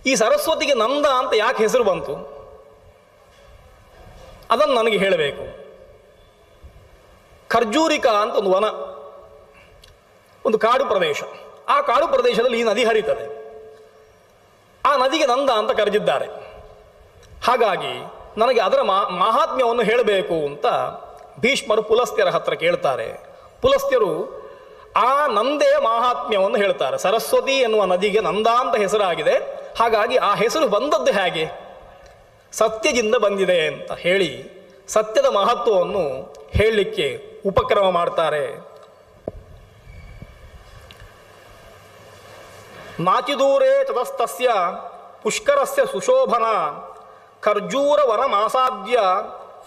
ಈ ಸರಸ್ವತಿಗೆ ನಂದ ಅಂತ ಯಾಕೆ ಹೆಸರು ಬಂತು ಅದನ್ನು ನನಗೆ ಹೇಳಬೇಕು. ಖರ್ಜೂರಿಕಾ ಅಂತ ಒಂದು ವನ, ಒಂದು ಕಾಡು ಪ್ರದೇಶ. ಆ ಕಾಡು ಪ್ರದೇಶದಲ್ಲಿ ಈ ನದಿ ಹರಿತದೆ. ಆ ನದಿಗೆ ನಂದ ಅಂತ ಕರೆದಿದ್ದಾರೆ. ಹಾಗಾಗಿ ನನಗೆ ಅದರ ಮಹಾತ್ಮ್ಯವನ್ನು ಹೇಳಬೇಕು ಅಂತ ಭೀಷ್ಮರು ಪುಲಸ್ತ್ಯರ ಹತ್ರ ಕೇಳ್ತಾರೆ. ಪುಲಸ್ತ್ಯರು ಆ ನಂದೇ ಮಹಾತ್ಮ್ಯವನ್ನು ಹೇಳ್ತಾರೆ. ಸರಸ್ವತಿ ಎನ್ನುವ ನದಿಗೆ ನಂದ ಅಂತ ಹೆಸರಾಗಿದೆ, ಹಾಗಾಗಿ ಆ ಹೆಸರು ಬಂದದ್ದು ಹೇಗೆ, ಸತ್ಯದಿಂದ ಬಂದಿದೆ ಅಂತ ಹೇಳಿ ಸತ್ಯದ ಮಹತ್ವವನ್ನು ಹೇಳಲಿಕ್ಕೆ ಉಪಕ್ರಮ ಮಾಡ್ತಾರೆ. ನಾಚಿದೂರೇ ತತಸ್ತಸ್ಯ ಪುಷ್ಕರಸ್ಯ ಸುಶೋಭನ ಖರ್ಜೂರವನ ಮಾಸಾದ್ಯ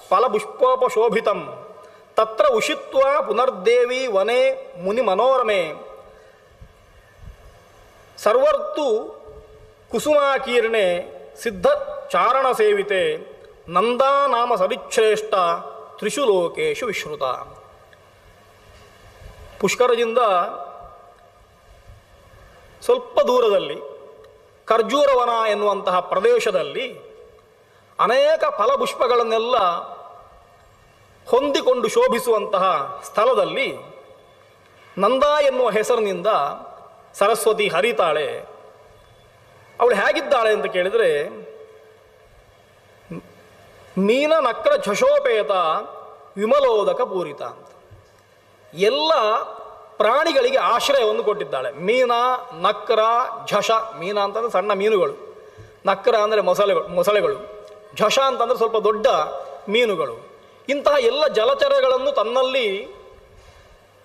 ಫಲಪುಷ್ಪೋಪಶೋಭಿತಂ ತತ್ರ ಉಷಿತ್ವ ಪುನರ್ದೇವಿ ವನೆ ಮುನಿ ಮನೋರಮೆ ಸರ್ವರ್ತು ಕುಸುಮಾಕೀರ್ಣೆ ಸಿದ್ಧ ಚಾರಣ ಸೇವಿತೆ ನಂದಾ ನಾಮ ಸರಿಶ್ರೇಷ್ಠ ತ್ರಿಷು ಲೋಕೇಶು ವಿಶ್ರುತ. ಪುಷ್ಕರದಿಂದ ಸ್ವಲ್ಪ ದೂರದಲ್ಲಿ ಖರ್ಜೂರವನ ಎನ್ನುವಂತಹ ಪ್ರದೇಶದಲ್ಲಿ ಅನೇಕ ಫಲಪುಷ್ಪಗಳನ್ನೆಲ್ಲ ಹೊಂದಿಕೊಂಡು ಶೋಭಿಸುವಂತಹ ಸ್ಥಳದಲ್ಲಿ ನಂದ ಎನ್ನುವ ಹೆಸರಿನಿಂದ ಸರಸ್ವತಿ ಹರಿತಾಳೆ. ಅವಳು ಹೇಗಿದ್ದಾಳೆ ಅಂತ ಕೇಳಿದರೆ, ಮೀನ ನಕ್ರ ಝಷೋಪೇತ ವಿಮಲೋದಕ ಪೂರಿತ ಅಂತ ಎಲ್ಲ ಪ್ರಾಣಿಗಳಿಗೆ ಆಶ್ರಯವನ್ನು ಕೊಟ್ಟಿದ್ದಾಳೆ. ಮೀನ, ನಕ್ರ, ಝಷ. ಮೀನ ಅಂತಂದರೆ ಸಣ್ಣ ಮೀನುಗಳು, ನಕ್ರ ಅಂದರೆ ಮೊಸಳೆಗಳು, ಝಷ ಅಂತಂದರೆ ಸ್ವಲ್ಪ ದೊಡ್ಡ ಮೀನುಗಳು. ಇಂತಹ ಎಲ್ಲ ಜಲಚರಗಳನ್ನು ತನ್ನಲ್ಲಿ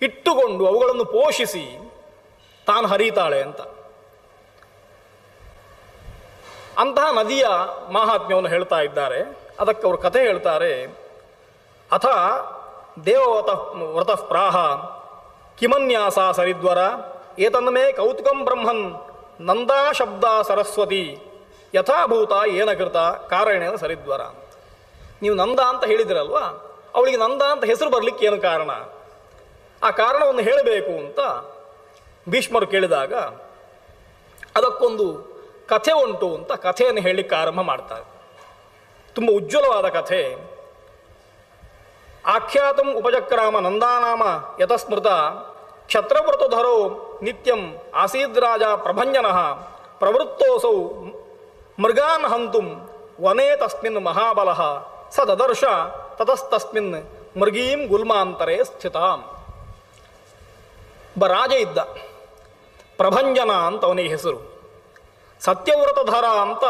ಇಟ್ಟುಕೊಂಡು ಅವುಗಳನ್ನು ಪೋಷಿಸಿ ತಾನು ಹರಿತಾಳೆ ಅಂತ. ಅಂತಹ ನದಿಯ ಮಹಾತ್ಮ್ಯವನ್ನು ಹೇಳ್ತಾ ಇದ್ದಾರೆ. ಅದಕ್ಕೆ ಅವರು ಕಥೆ ಹೇಳ್ತಾರೆ. ಅಥ ದೇವವ್ರತಃ ಪ್ರಾಹ ಕಿಮನ್ಯಾಸ ಸರಿದ್ವರ ಏತನ್ಮೇ ಕೌತುಕಂ ಬ್ರಹ್ಮನ್ ನಂದಾ ಶಬ್ದ ಸರಸ್ವತಿ ಯಥಾಭೂತ ಏನ ಕೃತ ಕಾರಣೇನ ಸರಿದ್ವರ. ನೀವು ನಂದ ಅಂತ ಹೇಳಿದಿರಲ್ವಾ, ಅವಳಿಗೆ ನಂದ ಅಂತ ಹೆಸರು ಬರಲಿಕ್ಕೆ ಏನು ಕಾರಣ, ಆ ಕಾರಣವನ್ನು ಹೇಳಬೇಕು ಅಂತ ಭೀಷ್ಮರು ಕೇಳಿದಾಗ ಅದಕ್ಕೊಂದು ಕಥೆ ಉಂಟು ಅಂತ ಕಥೆಯನ್ನು ಹೇಳಲಿಕ್ಕೆ ಆರಂಭ ಮಾಡ್ತಾರೆ. ತುಂಬ ಉಜ್ವಲವಾದ ಕಥೆ. ಆಖ್ಯಾತಂ ಉಪಚಕ್ರಾಮ ನಂದಾನಾಮ ಯತಸ್ಮೃತ ಕ್ಷತ್ರವ್ರತಧರೋ ನಿತ್ಯಂ ಆಸೀದ್ರಾಜ ಪ್ರಭಂಜನಃ ಪ್ರವೃತ್ತೋಸೌ ಮೃಗಾನ್ ಹಂತುಂ ವನೇ ತಸ್ಮಿನ್ ಮಹಾಬಲಃ ಸ ದದರ್ಶ ತತಸ್ತಸ್ಮಿನ್ ಮೃಗೀಂ ಗುಲ್ಮಾಂತರೇ ಸ್ಥಿತಾಂ. ಒಬ್ಬ ರಾಜ ಇದ್ದ, ಪ್ರಭಂಜನ ಅಂತ ಅವನಿಗೆ ಹೆಸರು. ಸತ್ಯವ್ರತಧರ ಅಂತ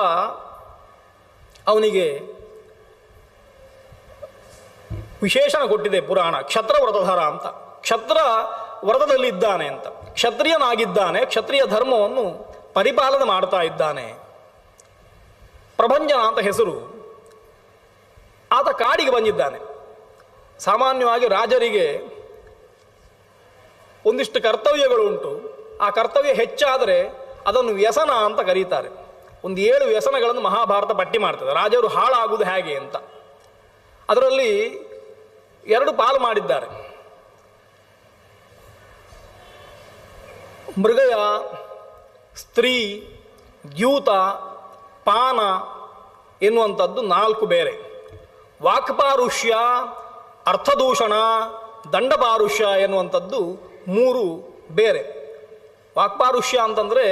ಅವನಿಗೆ ವಿಶೇಷಣ ಕೊಟ್ಟಿದೆ ಪುರಾಣ. ಕ್ಷತ್ರವ್ರತಧರ ಅಂತ, ಕ್ಷತ್ರ ವ್ರತದಲ್ಲಿ ಇದ್ದಾನೆ ಅಂತ, ಕ್ಷತ್ರಿಯನಾಗಿದ್ದಾನೆ, ಕ್ಷತ್ರಿಯ ಧರ್ಮವನ್ನು ಪರಿಪಾಲನೆ ಮಾಡ್ತಾ ಇದ್ದಾನೆ. ಪ್ರಭಂಜನ ಅಂತ ಹೆಸರು. ಆತ ಕಾಡಿಗೆ ಬಂದಿದ್ದಾನೆ. ಸಾಮಾನ್ಯವಾಗಿ ರಾಜರಿಗೆ ಒಂದಿಷ್ಟು ಕರ್ತವ್ಯಗಳು ಉಂಟು. ಆ ಕರ್ತವ್ಯ ಹೆಚ್ಚಾದರೆ ಅದನ್ನು ವ್ಯಸನ ಅಂತ ಕರೀತಾರೆ. ಒಂದು 7 ವ್ಯಸನಗಳನ್ನು ಮಹಾಭಾರತ ಪಟ್ಟಿ ಮಾಡ್ತದೆ, ರಾಜರು ಹಾಳಾಗುವುದು ಹೇಗೆ ಅಂತ. ಅದರಲ್ಲಿ 2 ಪಾಲು ಮಾಡಿದ್ದಾರೆ. ಮೃಗಯ, ಸ್ತ್ರೀ, ದ್ಯೂತ, ಪಾನ ಎನ್ನುವಂಥದ್ದು 4 ಬೇರೆ. ವಾಕ್ಪಾರುಷ್ಯ, ಅರ್ಥದೂಷಣ, ದಂಡಪಾರುಷ್ಯ ಎನ್ನುವಂಥದ್ದು 3 ಬೇರೆ. ವಾಕ್ಪಾರುಷ್ಯ ಅಂತಂದರೆ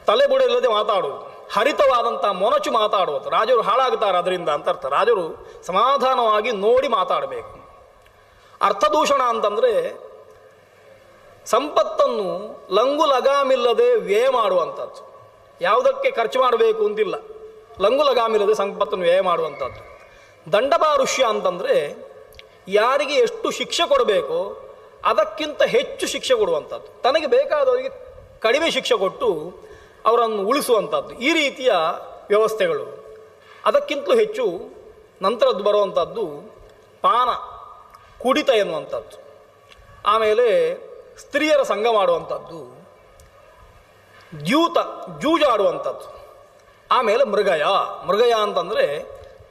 ತಲೆಬುಡ ಇಲ್ಲದೆ ಮಾತಾಡುವುದು, ಹರಿತವಾದಂಥ ಮೊನಚು ಮಾತಾಡುವುದು. ರಾಜರು ಹಾಳಾಗುತ್ತಾರೆ ಅದರಿಂದ ಅಂತ ಅರ್ಥ. ರಾಜರು ಸಮಾಧಾನವಾಗಿ ನೋಡಿ ಮಾತಾಡಬೇಕು. ಅರ್ಥದೂಷಣ ಅಂತಂದರೆ ಸಂಪತ್ತನ್ನು ಲಂಗು ಲಗಾಮಿಲ್ಲದೆ ವ್ಯಯ ಮಾಡುವಂಥದ್ದು. ಯಾವುದಕ್ಕೆ ಖರ್ಚು ಮಾಡಬೇಕು ಅಂತಿಲ್ಲ, ಲಂಗು ಲಗಾಮಿಲ್ಲದೆ ಸಂಪತ್ತನ್ನು ವ್ಯಯ ಮಾಡುವಂಥದ್ದು. ದಂಡಪಾರುಷ್ಯ ಅಂತಂದರೆ ಯಾರಿಗೆ ಎಷ್ಟು ಶಿಕ್ಷೆ ಕೊಡಬೇಕೋ ಅದಕ್ಕಿಂತ ಹೆಚ್ಚು ಶಿಕ್ಷೆ ಕೊಡುವಂಥದ್ದು, ತನಗೆ ಬೇಕಾದವರಿಗೆ ಕಡಿಮೆ ಶಿಕ್ಷೆ ಕೊಟ್ಟು ಅವರನ್ನು ಉಳಿಸುವಂಥದ್ದು. ಈ ರೀತಿಯ ವ್ಯವಸ್ಥೆಗಳು. ಅದಕ್ಕಿಂತಲೂ ಹೆಚ್ಚು ನಂತರದ್ದು ಬರುವಂಥದ್ದು ಪಾನ, ಕುಡಿತ ಎನ್ನುವಂಥದ್ದು. ಆಮೇಲೆ ಸ್ತ್ರೀಯರ ಸಂಘ ಮಾಡುವಂಥದ್ದು, ದ್ಯೂತ, ಜೂಜಾಡುವಂಥದ್ದು. ಆಮೇಲೆ ಮೃಗಯ. ಮೃಗಯ ಅಂತಂದರೆ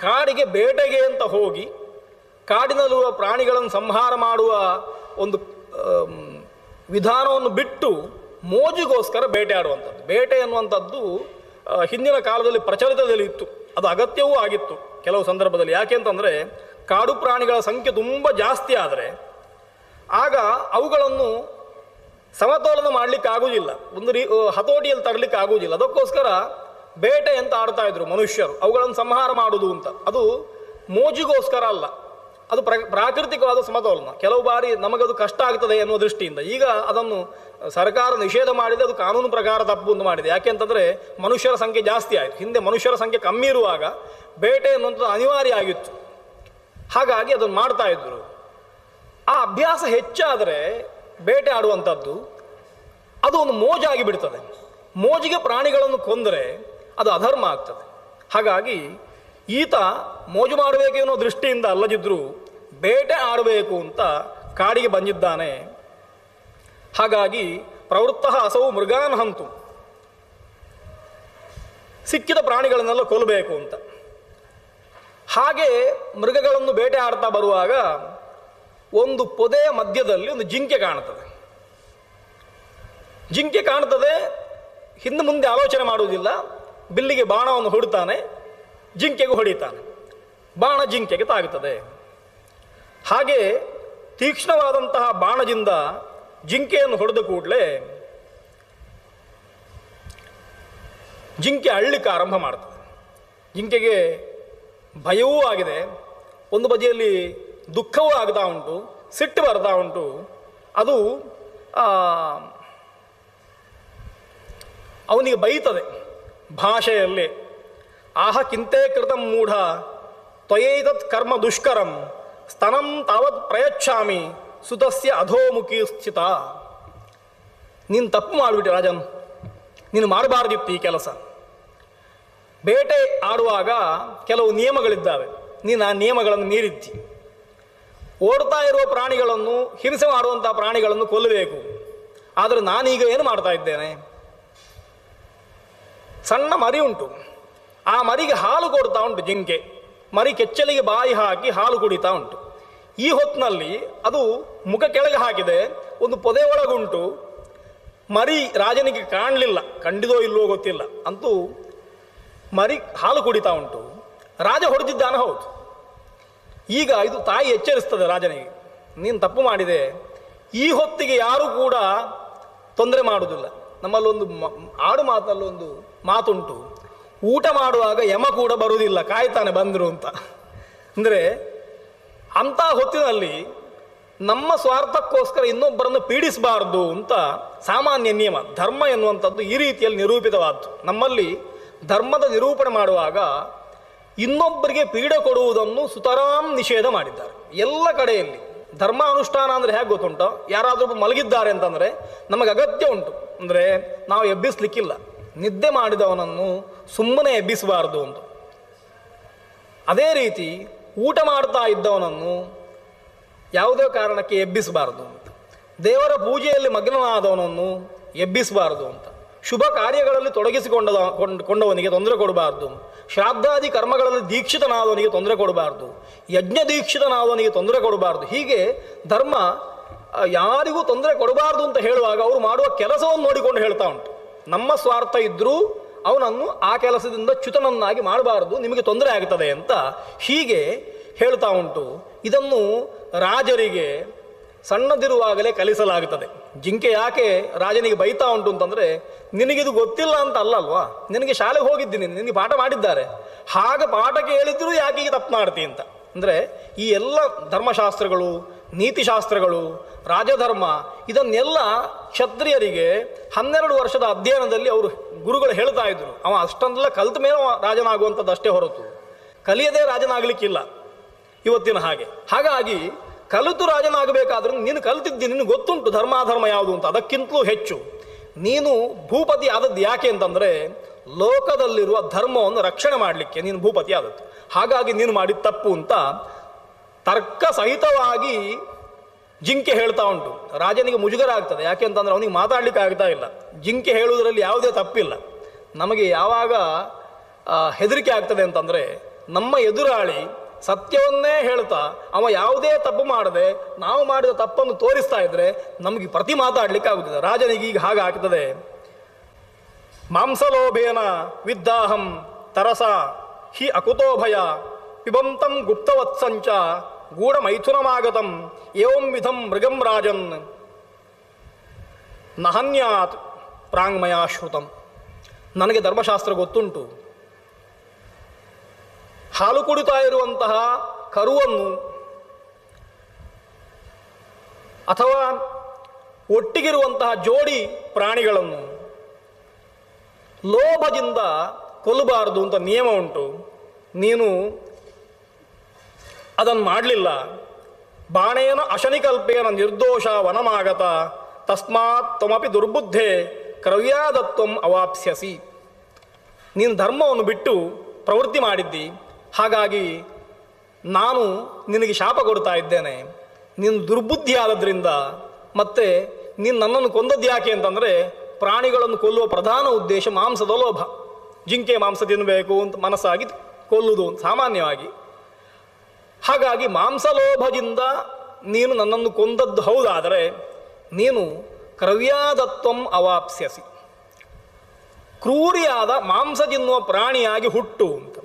ಕಾಡಿಗೆ ಬೇಟೆಗೆ ಅಂತ ಹೋಗಿ ಕಾಡಿನಲ್ಲಿರುವ ಪ್ರಾಣಿಗಳನ್ನು ಸಂಹಾರ ಮಾಡುವ ಒಂದು ವಿಧಾನವನ್ನು ಬಿಟ್ಟು ಮೋಜಿಗೋಸ್ಕರ ಬೇಟೆ ಆಡುವಂಥದ್ದು. ಬೇಟೆ ಎನ್ನುವಂಥದ್ದು ಹಿಂದಿನ ಕಾಲದಲ್ಲಿ ಪ್ರಚಲಿತದಲ್ಲಿ ಇತ್ತು, ಅದು ಅಗತ್ಯವೂ ಆಗಿತ್ತು ಕೆಲವು ಸಂದರ್ಭದಲ್ಲಿ. ಯಾಕೆ ಅಂತಂದರೆ ಕಾಡು ಪ್ರಾಣಿಗಳ ಸಂಖ್ಯೆ ತುಂಬ ಜಾಸ್ತಿ ಆದರೆ ಆಗ ಅವುಗಳನ್ನು ಸಮತೋಲನ ಮಾಡಲಿಕ್ಕೆ ಆಗುವುದಿಲ್ಲ, ಒಂದು ಹತೋಟಿಯಲ್ಲಿ ತರಲಿಕ್ಕೆ ಆಗುವುದಿಲ್ಲ. ಅದಕ್ಕೋಸ್ಕರ ಬೇಟೆ ಅಂತ ಆಡ್ತಾ ಇದ್ರು ಮನುಷ್ಯರು, ಅವುಗಳನ್ನು ಸಂಹಾರ ಮಾಡುವುದು ಅಂತ. ಅದು ಮೋಜಿಗೋಸ್ಕರ ಅಲ್ಲ, ಅದು ಪ್ರಾಕೃತಿಕವಾದ ಸಮತೋಲನ. ಕೆಲವು ಬಾರಿ ನಮಗದು ಕಷ್ಟ ಆಗ್ತದೆ ಎನ್ನುವ ದೃಷ್ಟಿಯಿಂದ ಈಗ ಅದನ್ನು ಸರ್ಕಾರ ನಿಷೇಧ ಮಾಡಿದೆ, ಅದು ಕಾನೂನು ಪ್ರಕಾರ ತಪ್ಪು ಅಂತ ಮಾಡಿದೆ. ಯಾಕೆ ಅಂತಂದರೆ ಮನುಷ್ಯರ ಸಂಖ್ಯೆ ಜಾಸ್ತಿ ಆಯಿತು. ಹಿಂದೆ ಮನುಷ್ಯರ ಸಂಖ್ಯೆ ಕಮ್ಮಿ ಇರುವಾಗ ಬೇಟೆ ಎನ್ನುವಂಥದ್ದು ಅನಿವಾರ್ಯ ಆಗಿತ್ತು, ಹಾಗಾಗಿ ಅದನ್ನು ಮಾಡ್ತಾ ಇದ್ರು. ಆ ಅಭ್ಯಾಸ ಹೆಚ್ಚಾದರೆ ಬೇಟೆ ಆಡುವಂಥದ್ದು ಅದು ಒಂದು ಮೋಜಾಗಿ ಬಿಡ್ತದೆ. ಮೋಜಿಗೆ ಪ್ರಾಣಿಗಳನ್ನು ಕೊಂದರೆ ಅದು ಅಧರ್ಮ ಆಗ್ತದೆ. ಹಾಗಾಗಿ ಈತ ಮೋಜು ಮಾಡಬೇಕು ಅನ್ನೋ ದೃಷ್ಟಿಯಿಂದ ಅಲ್ಲದಿದ್ದರೂ ಬೇಟೆ ಆಡಬೇಕು ಅಂತ ಕಾಡಿಗೆ ಬಂದಿದ್ದಾನೆ. ಹಾಗಾಗಿ ಪ್ರವೃತ್ತ ಅಸೌ ಮೃಗಾನ್ ಹಂತು, ಸಿಕ್ಕಿದ ಪ್ರಾಣಿಗಳನ್ನೆಲ್ಲ ಕೊಲ್ಲಬೇಕು ಅಂತ. ಹಾಗೆ ಮೃಗಗಳನ್ನು ಬೇಟೆ ಆಡ್ತಾ ಬರುವಾಗ ಒಂದು ಪೊದೆಯ ಮಧ್ಯದಲ್ಲಿ ಒಂದು ಜಿಂಕೆ ಕಾಣ್ತದೆ. ಜಿಂಕೆ ಕಾಣ್ತದೆ, ಹಿಂದೆ ಮುಂದೆ ಆಲೋಚನೆ ಮಾಡುವುದಿಲ್ಲ, ಬಿಲ್ಲಿಗೆ ಬಾಣವನ್ನು ಹೊಡ್ತಾನೆ, ಜಿಂಕೆಗೂ ಹೊಡಿತಾನೆ, ಬಾಣ ಜಿಂಕೆಗೆ ತಾಗುತ್ತದೆ. ಹಾಗೆ ತೀಕ್ಷ್ಣವಾದಂತಹ ಬಾಣದಿಂದ ಜಿಂಕೆಯನ್ನು ಹೊಡೆದ ಕೂಡಲೇ ಜಿಂಕೆ ಅಳ್ಳಿಕ್ಕೆ ಆರಂಭ ಮಾಡ್ತದೆ. ಜಿಂಕೆಗೆ ಭಯವೂ ಆಗಿದೆ, ಒಂದು ಬದಿಯಲ್ಲಿ ದುಃಖವೂ ಆಗ್ತಾ ಉಂಟು, ಸಿಟ್ಟು ಬರ್ತಾ ಉಂಟು. ಅದು ಅವನಿಗೆ ಬೈತದೆ ಭಾಷೆಯಲ್ಲಿ, ಆಹ ಕಿಂತೆ ಕೃತಂ ಮೂಢ ತ್ವಯೈತತ್ ಕರ್ಮ ದುಷ್ಕರಂ ಸ್ತನಂ ತಾವತ್ ಪ್ರಯಚ್ಛಾಮಿ ಸುತಸ್ಯ ಅಧೋಮುಖಿ ಸ್ಥಿತ. ನೀನು ತಪ್ಪು ಮಾಡಿಬಿಟ್ಟೆ ರಾಜನ್, ನೀನು ಮಾಡಬಾರ್ದಿತ್ತು ಈ ಕೆಲಸ. ಬೇಟೆ ಆಡುವಾಗ ಕೆಲವು ನಿಯಮಗಳಿದ್ದಾವೆ, ನೀನು ಆ ನಿಯಮಗಳನ್ನು ಮೀರಿದ್ದಿ. ಓಡ್ತಾ ಇರುವ ಪ್ರಾಣಿಗಳನ್ನು, ಹಿಂಸೆ ಮಾಡುವಂಥ ಪ್ರಾಣಿಗಳನ್ನು ಕೊಲ್ಲಬೇಕು. ಆದರೆ ನಾನೀಗ ಏನು ಮಾಡ್ತಾ ಇದ್ದೇನೆ, ಸಣ್ಣ ಮರಿ ಉಂಟು, ಆ ಮರಿಗೆ ಹಾಲು ಕೊಡ್ತಾ ಉಂಟು ಜಿಂಕೆ. ಮರಿ ಕೆಚ್ಚಲಿಗೆ ಬಾಯಿ ಹಾಕಿ ಹಾಲು ಕುಡಿತಾ ಉಂಟು. ಈ ಹೊತ್ತಿನಲ್ಲಿ ಅದು ಮುಖ ಕೆಳಗೆ ಹಾಕಿದೆ, ಒಂದು ಪೊದೆ ಒಳಗುಂಟು. ಮರಿ ರಾಜನಿಗೆ ಕಾಣಲಿಲ್ಲ, ಕಂಡಿದೋ ಇಲ್ಲವೋ ಗೊತ್ತಿಲ್ಲ, ಅಂತೂ ಮರಿ ಹಾಲು ಕುಡಿತಾ ಉಂಟು. ರಾಜ ಹೊಡೆದಿದ್ದಾನೆ, ಹೌದು. ಈಗ ಇದು ತಾಯಿ ಎಚ್ಚರಿಸ್ತದೆ ರಾಜನಿಗೆ, ನೀನು ತಪ್ಪು ಮಾಡಿದೆ, ಈ ಹೊತ್ತಿಗೆ ಯಾರೂ ಕೂಡ ತೊಂದರೆ ಮಾಡುವುದಿಲ್ಲ. ನಮ್ಮಲ್ಲೊಂದು ಆಡು ಮಾತಲ್ಲೊಂದು ಮಾತುಂಟು, ಊಟ ಮಾಡುವಾಗ ಯಮ ಕೂಡ ಬರುವುದಿಲ್ಲ, ಕಾಯ್ತಾನೆ ಬಂದರು ಅಂತ. ಅಂದರೆ ಅಂಥ ಹೊತ್ತಿನಲ್ಲಿ ನಮ್ಮ ಸ್ವಾರ್ಥಕ್ಕೋಸ್ಕರ ಇನ್ನೊಬ್ಬರನ್ನು ಪೀಡಿಸಬಾರ್ದು ಅಂತ ಸಾಮಾನ್ಯ ನಿಯಮ. ಧರ್ಮ ಎನ್ನುವಂಥದ್ದು ಈ ರೀತಿಯಲ್ಲಿ ನಿರೂಪಿತವಾದ್ದು. ನಮ್ಮಲ್ಲಿ ಧರ್ಮದ ನಿರೂಪಣೆ ಮಾಡುವಾಗ ಇನ್ನೊಬ್ಬರಿಗೆ ಪೀಡೆ ಕೊಡುವುದನ್ನು ಸುತರಾಂ ನಿಷೇಧ ಮಾಡಿದ್ದಾರೆ ಎಲ್ಲ ಕಡೆಯಲ್ಲಿ. ಧರ್ಮ ಅನುಷ್ಠಾನ ಅಂದರೆ ಹೇಗೆ ಗೊತ್ತುಂಟೋ, ಯಾರಾದರೂ ಮಲಗಿದ್ದಾರೆ ಅಂತಂದರೆ ನಮಗೆ ಅಗತ್ಯ ಉಂಟು, ಅಂದರೆ ನಾವು ಎಬ್ಬಿಸಲಿಕ್ಕಿಲ್ಲ. ನಿದ್ದೆ ಮಾಡಿದವನನ್ನು ಸುಮ್ಮನೆ ಎಬ್ಬಿಸಬಾರ್ದು ಅಂತ. ಅದೇ ರೀತಿ ಊಟ ಮಾಡ್ತಾ ಇದ್ದವನನ್ನು ಯಾವುದೇ ಕಾರಣಕ್ಕೆ ಎಬ್ಬಿಸಬಾರ್ದು ಅಂತ. ದೇವರ ಪೂಜೆಯಲ್ಲಿ ಮಗ್ನನಾದವನನ್ನು ಎಬ್ಬಿಸಬಾರ್ದು ಅಂತ. ಶುಭ ಕಾರ್ಯಗಳಲ್ಲಿ ತೊಡಗಿಸಿಕೊಂಡವನಿಗೆ ತೊಂದರೆ ಕೊಡಬಾರ್ದು. ಶ್ರಾದ್ದಾದಿ ಕರ್ಮಗಳಲ್ಲಿ ದೀಕ್ಷಿತನಾದವನಿಗೆ ತೊಂದರೆ ಕೊಡಬಾರ್ದು. ಯಜ್ಞ ದೀಕ್ಷಿತನಾದವನಿಗೆ ತೊಂದರೆ ಕೊಡಬಾರ್ದು. ಹೀಗೆ ಧರ್ಮ ಯಾರಿಗೂ ತೊಂದರೆ ಕೊಡಬಾರ್ದು ಅಂತ ಹೇಳುವಾಗ ಅವರು ಮಾಡುವ ಕೆಲಸವನ್ನು ನೋಡಿಕೊಂಡು ಹೇಳ್ತಾ ಉಂಟು. ನಮ್ಮ ಸ್ವಾರ್ಥ ಇದ್ದರೂ ಅವನನ್ನು ಆ ಕೆಲಸದಿಂದ ಚ್ಯುತನನ್ನಾಗಿ ಮಾಡಬಾರ್ದು, ನಿಮಗೆ ತೊಂದರೆ ಆಗ್ತದೆ ಅಂತ ಹೀಗೆ ಹೇಳ್ತಾ ಉಂಟು. ಇದನ್ನು ರಾಜರಿಗೆ ಸಣ್ಣದಿರುವಾಗಲೇ ಕಲಿಸಲಾಗುತ್ತದೆ. ಜಿಂಕೆ ಯಾಕೆ ರಾಜನಿಗೆ ಬೈತಾ ಉಂಟು ಅಂತಂದರೆ, ನಿನಗಿದು ಗೊತ್ತಿಲ್ಲ ಅಂತ ಅಲ್ಲಲ್ವಾ, ನಿನಗೆ ಶಾಲೆಗೆ ಹೋಗಿದ್ದೀನಿ, ನಿನಗೆ ಪಾಠ ಮಾಡಿದ್ದಾರೆ, ಹಾಗೆ ಪಾಠ ಕೇಳಿದ್ರು ಯಾಕೆ ಈಗ ತಪ್ಪು ಮಾಡ್ತೀನಿ ಅಂತ. ಅಂದರೆ ಈ ಎಲ್ಲ ಧರ್ಮಶಾಸ್ತ್ರಗಳು, ನೀತಿಶಾಸ್ತ್ರಗಳು, ರಾಜಧರ್ಮ, ಇದನ್ನೆಲ್ಲ ಕ್ಷತ್ರಿಯರಿಗೆ 12 ವರ್ಷದ ಅಧ್ಯಯನದಲ್ಲಿ ಅವರು ಗುರುಗಳು ಹೇಳ್ತಾ ಇದ್ರು. ಅವ ಅಷ್ಟೊಂದೆಲ್ಲ ಕಲಿತ ಮೇಲೆ ರಾಜನಾಗುವಂಥದ್ದು ಅಷ್ಟೇ ಹೊರತು ಕಲಿಯದೇ ರಾಜನಾಗಲಿಕ್ಕಿಲ್ಲ ಇವತ್ತಿನ ಹಾಗೆ. ಹಾಗಾಗಿ ಕಲಿತು ರಾಜನಾಗಬೇಕಾದ್ರೂ ನೀನು ಕಲಿತಿದ್ದಿ, ನಿನಗೆ ಗೊತ್ತುಂಟು ಧರ್ಮಾಧರ್ಮ ಯಾವುದು ಅಂತ. ಅದಕ್ಕಿಂತಲೂ ಹೆಚ್ಚು ನೀನು ಭೂಪತಿ ಆದದ್ದು ಯಾಕೆ ಅಂತಂದರೆ ಲೋಕದಲ್ಲಿರುವ ಧರ್ಮವನ್ನು ರಕ್ಷಣೆ ಮಾಡಲಿಕ್ಕೆ ನೀನು ಭೂಪತಿ ಆದದ್ದು. ಹಾಗಾಗಿ ನೀನು ಮಾಡಿದ ತಪ್ಪು ಅಂತ ತರ್ಕ ಸಹಿತವಾಗಿ ಜಿಂಕೆ ಹೇಳ್ತಾ ಉಂಟು. ರಾಜನಿಗೆ ಮುಜುಗರ ಆಗ್ತದೆ, ಯಾಕೆ ಅಂತಂದರೆ ಅವನಿಗೆ ಮಾತಾಡಲಿಕ್ಕೆ ಆಗ್ತಾ ಇಲ್ಲ. ಜಿಂಕೆ ಹೇಳುವುದರಲ್ಲಿ ಯಾವುದೇ ತಪ್ಪಿಲ್ಲ. ನಮಗೆ ಯಾವಾಗ ಹೆದರಿಕೆ ಆಗ್ತದೆ ಅಂತಂದರೆ, ನಮ್ಮ ಎದುರಾಳಿ ಸತ್ಯವನ್ನೇ ಹೇಳ್ತಾ ಅವ ಯಾವುದೇ ತಪ್ಪು ಮಾಡದೆ ನಾವು ಮಾಡಿದ ತಪ್ಪನ್ನು ತೋರಿಸ್ತಾ ಇದ್ರೆ ನಮಗೆ ಪ್ರತಿ ಮಾತಾಡ್ಲಿಕ್ಕೆ ಆಗುತ್ತದೆ. ರಾಜನಿಗೆ ಈಗ ಹಾಗೆ ಆಗ್ತದೆ. ಮಾಂಸಲೋಭೇನ ವಿದ್ದಾಹಂ ತರಸ ಹಿ ಅಕುತೋ ಭಯ ಪಿಬಂತಂ ಗುಪ್ತವತ್ಸಂಚ ಗೂಢ ಮೈಥುನಮಾಗತಂ ಏವಂ ವಿಧಂ ಮೃಗಂ ರಾಜನ್ ನಹನ್ಯಾತ್ ಪ್ರಾಂಗ್ಮಯಾ ಶ್ರುತಂ. ನನಗೆ ಧರ್ಮಶಾಸ್ತ್ರ ಗೊತ್ತುಂಟು. ಹಾಲು ಕುಡಿತಾ ಇರುವಂತಹ ಕರುವನ್ನು ಅಥವಾ ಒಟ್ಟಿಗಿರುವಂತಹ ಜೋಡಿ ಪ್ರಾಣಿಗಳನ್ನು ಲೋಭದಿಂದ ಕೊಲ್ಲಬಾರದು ಅಂತ ನಿಯಮ ಉಂಟು. ನೀನು ಅದನ್ನು ಮಾಡಲಿಲ್ಲ. ಬಾಣೇನ ಅಶನಿಕಲ್ಪೇನ ನಿರ್ದೋಷ ವನಮಾಗತ ತಸ್ಮಾತ್ ತ್ವಮಪಿ ದುರ್ಬುದ್ಧೆ ಕ್ರವ್ಯಾದತ್ವಂ ಅವಾಪ್ಸ್ಯಸಿ. ನೀನು ಧರ್ಮವನ್ನು ಬಿಟ್ಟು ಪ್ರವೃತ್ತಿ ಮಾಡಿದ್ದಿ, ಹಾಗಾಗಿ ನಾನು ನಿನಗೆ ಶಾಪ ಕೊಡ್ತಾ ಇದ್ದೇನೆ. ನೀನು ದುರ್ಬುದ್ಧಿ ಆದದ್ರಿಂದ, ಮತ್ತೆ ನೀನು ನನ್ನನ್ನು ಕೊಂದದ್ದು ಯಾಕೆ ಅಂತಂದರೆ ಪ್ರಾಣಿಗಳನ್ನು ಕೊಲ್ಲುವ ಪ್ರಧಾನ ಉದ್ದೇಶ ಮಾಂಸದ ಲೋಭ. ಜಿಂಕೆ ಮಾಂಸ ತಿನ್ನಬೇಕು ಅಂತ ಮನಸ್ಸಾಗಿ ಕೊಲ್ಲುವುದು ಸಾಮಾನ್ಯವಾಗಿ. ಹಾಗಾಗಿ ಮಾಂಸಲೋಭದಿಂದ ನೀನು ನನ್ನನ್ನು ಕೊಂದದ್ದು ಹೌದಾದರೆ ನೀನು ಕ್ರವ್ಯಾದತ್ವಂ ಅವಾಪ್ಸ್ಯಸಿ, ಕ್ರೂರಿಯಾದ ಮಾಂಸ ತಿನ್ನುವ ಪ್ರಾಣಿಯಾಗಿ ಹುಟ್ಟು ಅಂತ.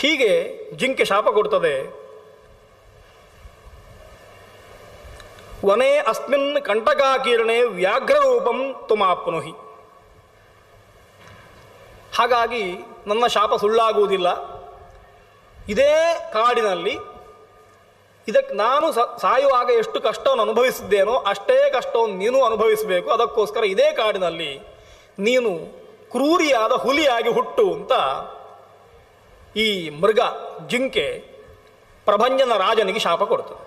ಹೀಗೆ ಜಿಂಕೆ ಶಾಪ ಕೊಡ್ತದೆ. ವನೇ ಅಸ್ಮಿನ್ ಕಂಟಕಾಕೀರ್ಣೆ ವ್ಯಾಘ್ರರೂಪಂ ತ್ವಮಾಪ್ನುಹಿ. ಹಾಗಾಗಿ ನನ್ನ ಶಾಪ ಸುಳ್ಳಾಗುವುದಿಲ್ಲ. ಇದೇ ಕಾಡಿನಲ್ಲಿ ಇದಕ್ಕೆ ನಾನು ಸಾಯುವಾಗ ಎಷ್ಟು ಕಷ್ಟವನ್ನು ಅನುಭವಿಸಿದ್ದೇನೋ ಅಷ್ಟೇ ಕಷ್ಟವನ್ನು ನೀನು ಅನುಭವಿಸಬೇಕು. ಅದಕ್ಕೋಸ್ಕರ ಇದೇ ಕಾಡಿನಲ್ಲಿ ನೀನು ಕ್ರೂರಿಯಾದ ಹುಲಿಯಾಗಿ ಹುಟ್ಟು ಅಂತ ಈ ಮೃಗ ಜಿಂಕೆ ಪ್ರಭಂಜನ ರಾಜನಿಗೆ ಶಾಪ ಕೊಡ್ತದೆ.